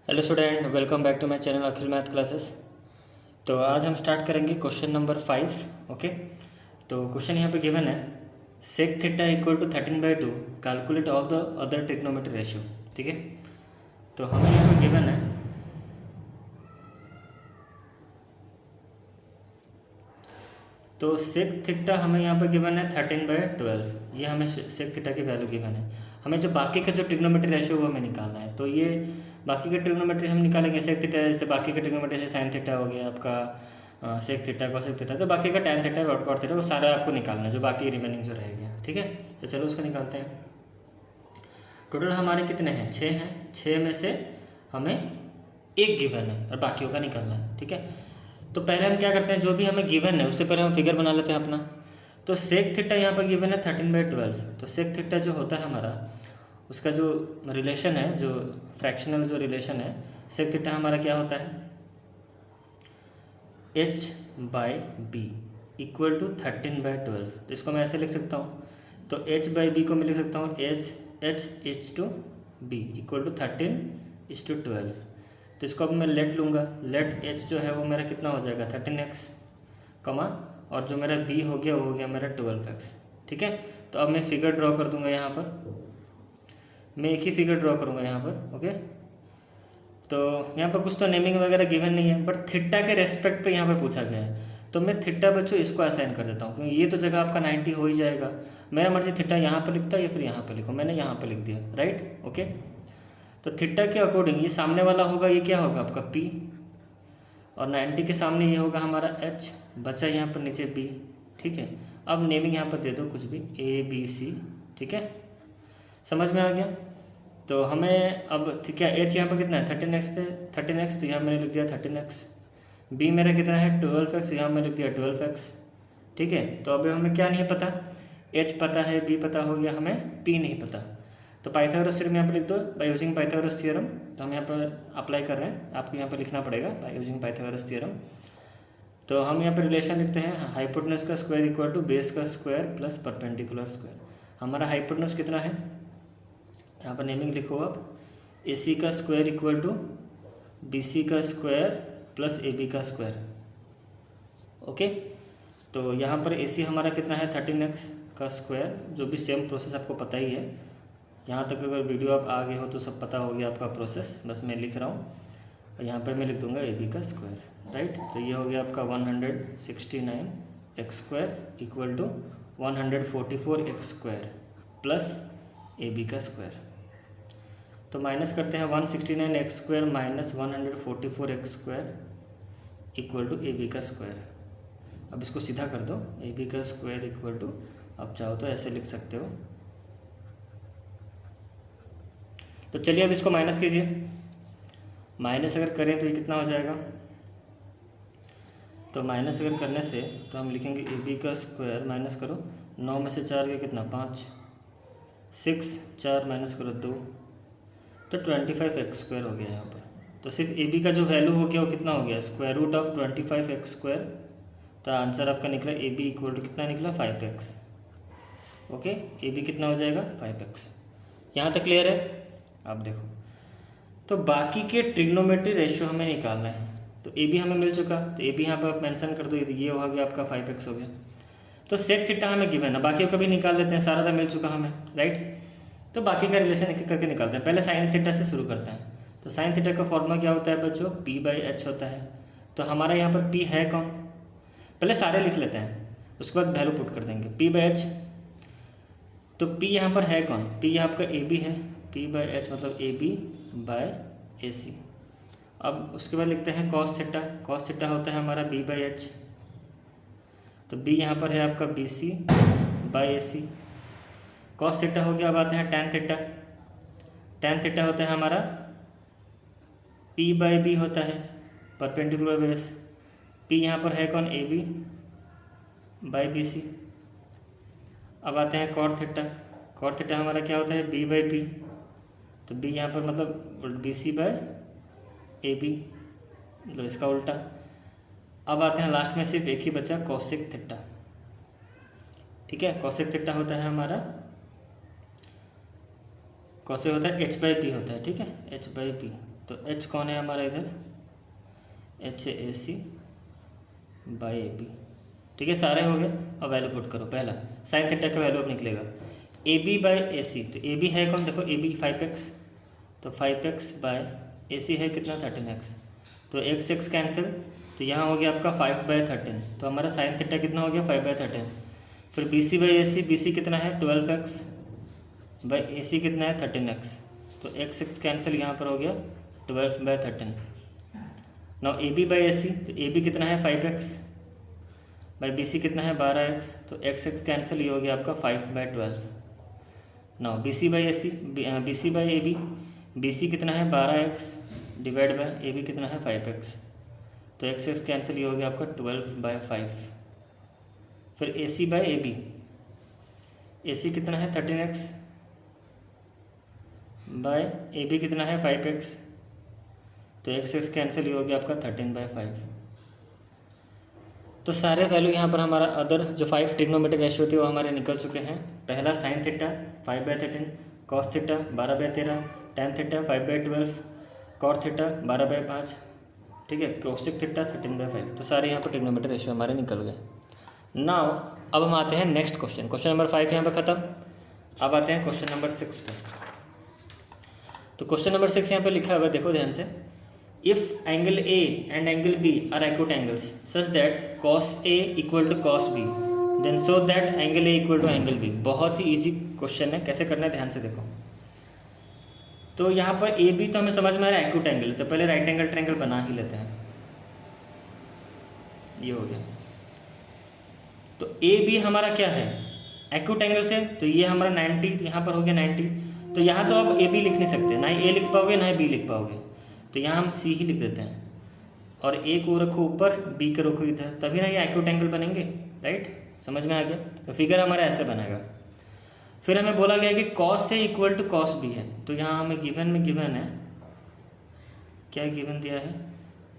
Hello student, welcome back to my channel Akhil math classes. तो आज हम स्टार्ट करेंगे क्वेश्चन नंबर 5। ओके, तो क्वेश्चन यहाँ पे गिवन है sec theta equal to 13/2 calculate all the other trigonometry ratio. ठीक है, तो हमें यहाँ पे गिवन है तो सेक थीटा हमें यहाँ पे गिवन है 13/12। ये हमें सेक थीटा की वैल्यू गिवन है। हमें जो बाकी का जो ट्रिग्नोमेट्री रेशियो वो हमें निकालना है। तो ये बाकी के ट्रिग्नोमेट्री हम निकालेंगे सेक थीटा, जैसे बाकी के ट्रिग्नोमेट्री जैसे साइन थीटा हो गया आपका, सेक थीटा कोसेक थीटा, तो बाकी का टैन थीटा कॉट थीटा वो सारा आपको निकालना है, जो बाकी रिमेनिंग जो रहेगा। ठीक है, तो चलो उसको निकालते हैं। टोटल हमारे कितने हैं? 6 हैं। 6 में से हमें एक गिवन है और बाकियों का निकालना है। ठीक है, तो पहले हम क्या करते हैं, जो भी हमें गिवन है उससे पहले हम फिगर बना लेते हैं अपना। तो सेक थीटा यहाँ पर गिवन है 13/12। तो सेक थीटा जो होता है हमारा, उसका जो रिलेशन है, जो फ्रैक्शनल जो रिलेशन है, सेक थीटा हमारा क्या होता है, h/b इक्वल टू 13/12। तो इसको मैं ऐसे लिख सकता हूँ, तो h/b को मैं लिख सकता हूँ h/b इक्वल टू 13/12। तो इसको अब मैं लेट लूँगा। लेट h जो है वो मेरा कितना हो जाएगा 13x, कमा, और जो मेरा b हो गया वो हो गया मेरा 12x। ठीक है, तो अब मैं फिगर ड्रॉ कर दूंगा यहाँ पर। मैं एक ही फिगर ड्रॉ करूँगा यहाँ पर। ओके, तो यहाँ पर कुछ तो नेमिंग वगैरह गिवन नहीं है, बट थीटा के रेस्पेक्ट पे यहाँ पर पूछा गया है। तो मैं थीटा बच्चों इसको असाइन कर देता हूँ, क्योंकि ये तो जगह आपका 90 हो ही जाएगा। मेरा मर्जी थीटा यहाँ पर लिखता है या फिर यहाँ पर लिखो, मैंने यहाँ पर लिख दिया। राइट, ओके, तो थीटा के अकॉर्डिंग ये सामने वाला होगा, ये क्या होगा आपका P, और 90 के सामने ये होगा हमारा H, बचा यहाँ पर नीचे B। ठीक है, अब नेमिंग यहाँ पर दे दो कुछ भी, ABC। ठीक है, समझ में आ गया। तो हमें अब ठीक है, H यहाँ पर कितना है 13x थे, 13x, तो यहाँ मैंने लिख दिया 13x। B मेरा कितना है 12x, यहाँ मैंने लिख दिया 12x। ठीक है, तो अब हमें क्या नहीं पता, H पता है, B पता हो गया, हमें P नहीं पता। तो पाइथागोरस थ्योरम यहाँ पर लिख दो, बाय यूजिंग पाइथागोरस थ्योरम। तो हम यहाँ पर अप्लाई कर रहे हैं, आपको यहाँ पर लिखना पड़ेगा बाय यूजिंग पाइथागोरस थ्योरम। तो हम यहाँ पर रिलेशन लिखते हैं, हाइपोटेनस का स्क्वायर इक्वल टू बेस का स्क्वायर प्लस परपेंडिकुलर स्क्वायर। हमारा हाइपोटेनस कितना है, यहाँ पर नेमिंग लिखो आप, AC का स्क्वायर इक्वल टू BC का स्क्वायर प्लस AB का स्क्वायर। ओके, तो यहाँ पर AC हमारा कितना है 13x का स्क्वायर, जो भी सेम प्रोसेस आपको पता ही है। यहाँ तक अगर वीडियो आप आ गए हो तो सब पता हो गया आपका प्रोसेस, बस मैं लिख रहा हूँ। और यहाँ पर मैं लिख दूँगा AB का स्क्वायर। राइट, तो ये हो गया आपका 169x square equal to 144x square plus AB का स्क्वायर। तो माइनस करते हैं 169x square minus 144x square equal to AB का स्क्वायर। अब इसको सीधा कर दो, AB का स्क्वायर इक्वल टू, आप चाहो तो ऐसे लिख सकते हो। तो चलिए अब इसको माइनस कीजिए। माइनस अगर करें तो ये कितना हो जाएगा, तो माइनस अगर करने से तो हम लिखेंगे AB का स्क्वायर, माइनस करो 9 में से 4 गया कितना 5, 6, 4 माइनस करो 2, तो 25x स्क्वायर हो गया यहाँ पर। तो सिर्फ AB का जो वैल्यू हो गया वो कितना हो गया, square root of 25x square. तो आंसर आपका निकला AB इक्वल टू कितना निकला 5x। ओके, AB कितना हो जाएगा 5x। यहाँ तक क्लियर है। आप देखो, तो बाकी के ट्रिग्नोमेट्री रेशियो हमें निकालना है। तो AB हमें मिल चुका, तो AB यहाँ पर आप मेंशन कर दो, ये हो गया आपका 5x हो गया। तो सेक थीटा हमें गिवन है, बाकियों का भी निकाल लेते हैं, सारा तो मिल चुका हमें। राइट, तो बाकी का रिलेशन एक एक करके निकालते हैं। पहले साइन थीटा से शुरू करते हैं। तो साइन थीटा का फॉर्मूला क्या होता है बच्चों, P/H होता है। तो हमारा यहाँ पर P है कौन, पहले सारे लिख लेते हैं, उसके बाद वैल्यू पुट कर देंगे P/H। तो P यहाँ पर है कौन, P यहाँ आपका AB है, P/H मतलब AB/AC। अब उसके बाद लिखते हैं कॉस थीटा। कॉस थीटा होता है हमारा B/H। तो B यहाँ पर है आपका BC/AC। कॉस थीटा हो गया। अब आते हैं टैन थीटा। टैन थीटा होता है हमारा P/B होता है, परपेंडिकुलर बेस। P यहाँ पर है कौन, AB/BC। अब आते हैं कॉट थीटा। कॉट थीटा हमारा क्या होता है B/P। तो B यहाँ पर मतलब BC/AB, मतलब इसका उल्टा। अब आते हैं लास्ट में सिर्फ एक ही बचा, कॉसेक थीटा। ठीक है, कॉसेक थीटा होता है हमारा, कॉसेक होता है H/P होता है। ठीक है, H/P। तो एच कौन है हमारा इधर, एच है AC बाई AB। ठीक है, सारे हो गए। अब वैल्यू पुट करो। पहला साइन थीटा का वैल्यू अब निकलेगा AB बाई AC। तो AB है कौन, देखो AB 5x, तो 5x बाय AC है कितना 13x, तो x कैंसिल, तो यहाँ हो गया आपका 5/13। तो हमारा साइन थीटा कितना हो गया 5/13। फिर BC बाई AC, BC कितना है 12x बाई AC कितना है 13x, तो x कैंसिल, यहाँ पर हो गया 12/13। नाउ AB बाई AC, तो AB कितना है 5x बाई BC कितना है 12x, तो x कैंसिल, ये हो गया आपका 5/12। Now BC by AC, BC by AB, BC कितना है 12x डिवाइड बाय AB कितना है 5x, तो x कैंसिल, ये हो गया आपका 12/5। फिर AC बाई AB, AC कितना है 13x बाय AB कितना है 5x, तो x कैंसिल, ये हो गया आपका 13/5। तो सारे वैल्यू यहाँ पर हमारा अदर जो 5 ट्रिग्नोमेट्रिक रेशियो थे वो हमारे निकल चुके हैं। पहला sine theta 5/13, cos theta 12/13, tan theta 5/12, cot theta 12/5, ठीक है, कोसेक थीटा 13/5। तो सारे यहाँ पर ट्रिग्नोमेट्रिक रेशियो हमारे निकल गए। नाउ अब हम आते हैं नेक्स्ट क्वेश्चन। क्वेश्चन नंबर 5 यहाँ पर ख़त्म। अब आते हैं क्वेश्चन नंबर 6 पे। तो क्वेश्चन नंबर 6 यहाँ पे लिखा हुआ है, देखो ध्यान से। If angle A and angle B are acute angles such that cos A equal to cos B, then show that angle A equal to angle B। बहुत ही इजी क्वेश्चन है, कैसे करना है ध्यान से देखो। तो यहाँ पर AB तो हमें समझ में आ रहा है एक्यूट एंगल, तो पहले राइट एंगल ट्रायंगल बना ही लेते हैं। ये हो गया। तो AB हमारा क्या है एक्यूट एंगल से, तो ये हमारा 90, यहाँ पर हो गया 90। तो यहाँ तो आप AB लिख नहीं सकते, ना ही A लिख पाओगे ना ही B लिख पाओगे, तो यहाँ हम C ही लिख देते हैं। और A को रखो ऊपर, B को रखो इधर, तभी ना ये एक्यूट एंगल बनेंगे, राइट। समझ में आ गया। तो फिगर हमारा ऐसे बनेगा। फिर हमें बोला गया कि cos A equal to cos B है, तो यहाँ हमें गिवन है क्या गिवन दिया है,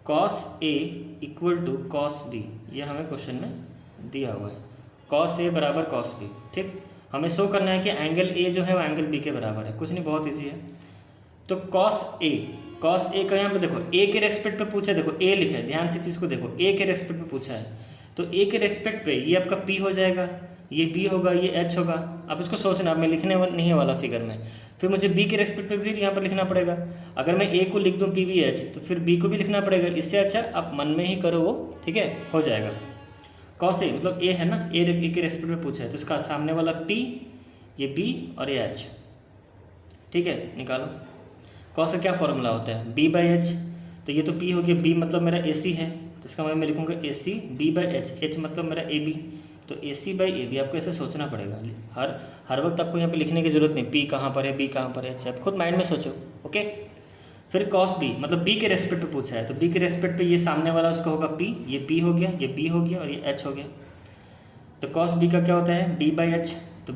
cos A equal to cos B, ये हमें क्वेश्चन में दिया हुआ है। cos A बराबर cos B, ठीक। हमें शो करना है कि एंगल A जो है वो एंगल B के बराबर है। कुछ नहीं, बहुत ईजी है। तो cos A का यहाँ पे देखो A के रेस्पेक्ट पे पूछा है, देखो A लिखा है, ध्यान से चीज़ को देखो, A के रेस्पेक्ट पे पूछा है, तो A के रेस्पेक्ट पे ये आपका P हो जाएगा, ये B होगा, ये H होगा। अब इसको सोचना, अब मैं लिखने नहीं है वाला फिगर में, फिर मुझे B के रेस्पेक्ट पे फिर यहाँ पर लिखना पड़ेगा। अगर मैं A को लिख दूँ PBH, तो फिर B को भी लिखना पड़ेगा। इससे अच्छा आप मन में ही करो वो, ठीक है, हो जाएगा। cos A मतलब A है ना, A के रेस्पेक्ट में पूछा है, तो इसका सामने वाला P, ये B और ये H, ठीक है, निकालो। cos का क्या फॉर्मूला होता है B/H, तो ये तो P हो गया, B मतलब मेरा AC है, तो इसका मैं लिखूँगा AC B/H, H मतलब मेरा AB, तो AC/AB। आपको ऐसे सोचना पड़ेगा, हर वक्त आपको यहाँ पे लिखने की जरूरत नहीं, P कहाँ पर है, B कहाँ पर है, H, आप खुद माइंड में सोचो, ओके। फिर cos B मतलब B के रेस्पेक्ट पे पूछा है, तो B के रेस्पेक्ट पे ये सामने वाला उसका होगा P, ये P हो गया, ये B हो गया और ये H हो गया। तो cos B का क्या होता है B/H, तो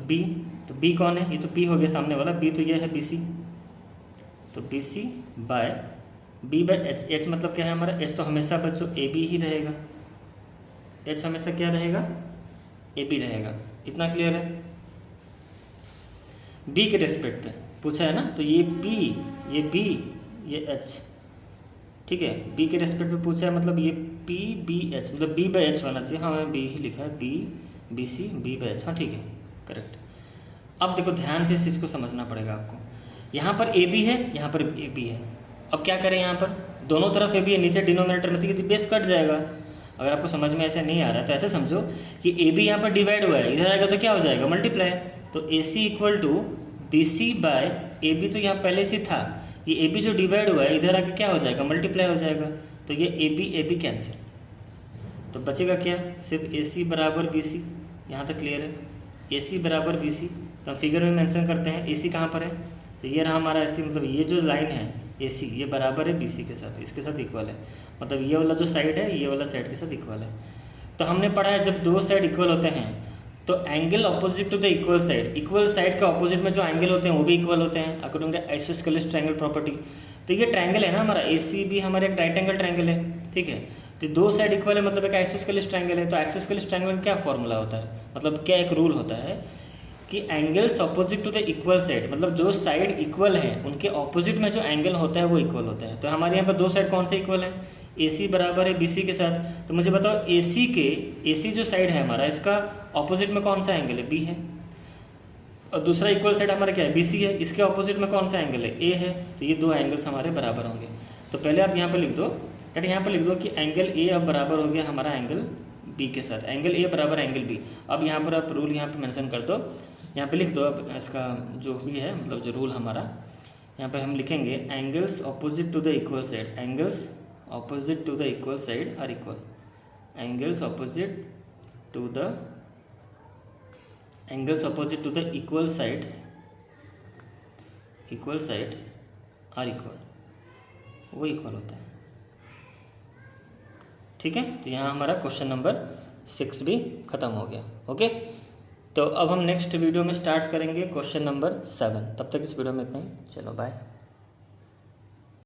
B कौन है, ये तो P हो गया सामने वाला, B तो ये है BC, तो BC बाय B/H। H मतलब क्या है हमारा, H तो हमेशा बच्चों AB ही रहेगा, H हमेशा क्या रहेगा AB रहेगा। इतना क्लियर है। B के रेस्पेक्ट पे पूछा है ना, तो ये P, ये B, ये H, ठीक है। B के रेस्पेक्ट पे पूछा है, मतलब ये PBH मतलब B/H होना चाहिए। हाँ मैं B ही लिखा है, BC B/H, हाँ ठीक है, करेक्ट। अब देखो ध्यान से इस चीज़ को समझना पड़ेगा आपको। यहाँ पर AB है, यहाँ पर AB है। अब क्या करें, यहाँ पर दोनों तरफ AB है, नीचे डिनोमिनेटर में, तो बेस कट जाएगा। अगर आपको समझ में ऐसे नहीं आ रहा है तो ऐसे समझो कि AB यहाँ पर डिवाइड हुआ है, इधर आएगा तो क्या हो जाएगा मल्टीप्लाई। तो AC equal to BC by AB, तो यहाँ पहले से था, ये AB जो डिवाइड हुआ है इधर आके क्या हो जाएगा मल्टीप्लाई हो जाएगा, तो ये AB कैंसिल, तो बचेगा क्या, सिर्फ AC बराबर BC। यहाँ तक क्लियर है, AC बराबर BC। तो हम फिगर में मेंशन करते हैं AC कहाँ पर है, तो ये रहा हमारा AC, मतलब ये जो लाइन है AC ये बराबर है BC के साथ, इसके साथ इक्वल है, मतलब ये वाला जो साइड है ये वाला साइड के साथ इक्वल है। तो हमने पढ़ा है जब दो साइड इक्वल होते हैं तो angle opposite to the equal side के अपोजिट में जो एंगल होते हैं वो भी इक्वल होते हैं according to isosceles triangle property. तो ये ट्रायंगल है ना हमारा ACB, हमारा एक राइट एंगल ट्रायंगल है, ठीक है। तो दो साइड इक्वल है मतलब एक आइसोस्केलेस ट्रायंगल है। तो आइसोस्केलेस ट्रायंगल का क्या फॉर्मूला होता है, मतलब क्या एक रूल होता है कि angles opposite to the equal side, मतलब जो साइड इक्वल है उनके ऑपोजिट में जो एंगल होता है वो इक्वल होता है। तो हमारे यहाँ पर दो साइड कौन से इक्वल है, AC बराबर है BC के साथ। तो मुझे बताओ AC जो साइड है हमारा, इसका ऑपोजिट में कौन सा एंगल है, B है, और दूसरा इक्वल साइड हमारा क्या है, BC है, इसके ऑपोजिट में कौन सा एंगल है, A है। तो ये दो एंगल्स हमारे बराबर होंगे। तो पहले आप यहाँ पर लिख दो, डैट यहाँ पर लिख दो कि एंगल A अब बराबर हो गया हमारा एंगल B के साथ, एंगल A बराबर एंगल B। अब यहाँ पर आप रूल यहाँ पर मेंशन कर दो, यहाँ पे लिख दो अब इसका जो भी है, मतलब जो रूल हमारा यहाँ पर हम लिखेंगे, angles opposite to the equal side, angles opposite to the equal side are equal, angles opposite to the equal sides are equal, वो इक्वल होता है। ठीक है, तो यहाँ हमारा क्वेश्चन नंबर 6 भी खत्म हो गया। ओके, तो अब हम नेक्स्ट वीडियो में स्टार्ट करेंगे क्वेश्चन नंबर 7। तब तक इस वीडियो में इतना ही, चलो बाय।